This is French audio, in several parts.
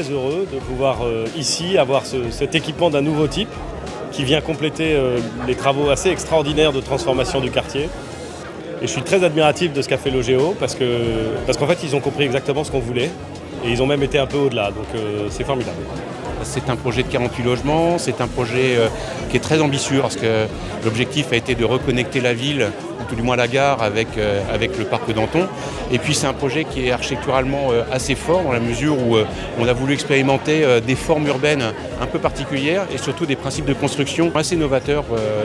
très heureux de pouvoir ici avoir cet équipement d'un nouveau type qui vient compléter les travaux assez extraordinaires de transformation du quartier. Et je suis très admiratif de ce qu'a fait Logéo parce qu'en fait ils ont compris exactement ce qu'on voulait et ils ont même été un peu au-delà, donc c'est formidable. C'est un projet de 48 logements, c'est un projet qui est très ambitieux parce que l'objectif a été de reconnecter la ville, ou tout du moins la gare, avec le parc Danton. Et puis c'est un projet qui est architecturalement assez fort dans la mesure où on a voulu expérimenter des formes urbaines un peu particulières et surtout des principes de construction assez novateurs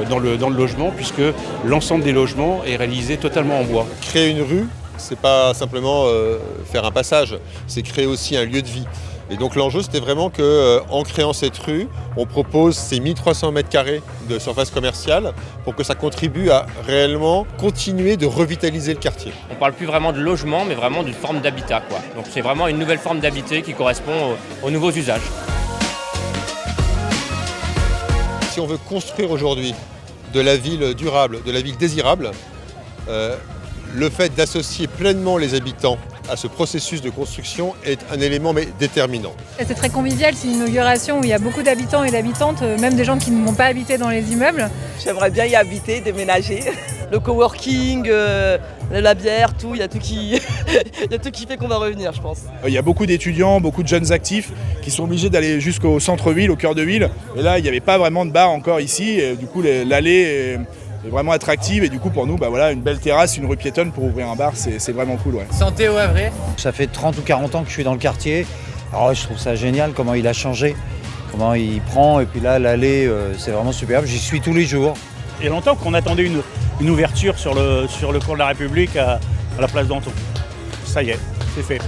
dans le logement puisque l'ensemble des logements est réalisé totalement en bois. Créer une rue, c'est pas simplement faire un passage, c'est créer aussi un lieu de vie. Et donc l'enjeu c'était vraiment qu'en créant cette rue, on propose ces 1300 m² de surface commerciale pour que ça contribue à réellement continuer de revitaliser le quartier. On ne parle plus vraiment de logement mais vraiment d'une forme d'habitat, quoi. Donc c'est vraiment une nouvelle forme d'habiter qui correspond aux nouveaux usages. Si on veut construire aujourd'hui de la ville durable, de la ville désirable, le fait d'associer pleinement les habitants à ce processus de construction est un élément déterminant. C'est très convivial, c'est une inauguration où il y a beaucoup d'habitants et d'habitantes, même des gens qui ne vont pas habiter dans les immeubles. J'aimerais bien y habiter, déménager. Le coworking, la bière, tout, il y a tout qui fait qu'on va revenir, je pense. Il y a beaucoup d'étudiants, beaucoup de jeunes actifs qui sont obligés d'aller jusqu'au centre-ville, au cœur de ville. Et là, il n'y avait pas vraiment de bar encore ici. Et du coup, l'allée est vraiment attractive et du coup pour nous une belle terrasse, une rue piétonne pour ouvrir un bar, c'est vraiment cool. Ouais. Santé au Havre. Ça fait 30 ou 40 ans que je suis dans le quartier. Alors je trouve ça génial comment il a changé, comment il prend et puis là l'allée c'est vraiment superbe, j'y suis tous les jours. Il y a longtemps qu'on attendait une ouverture sur le cours de la République à la place Danton. Ça y est, c'est fait.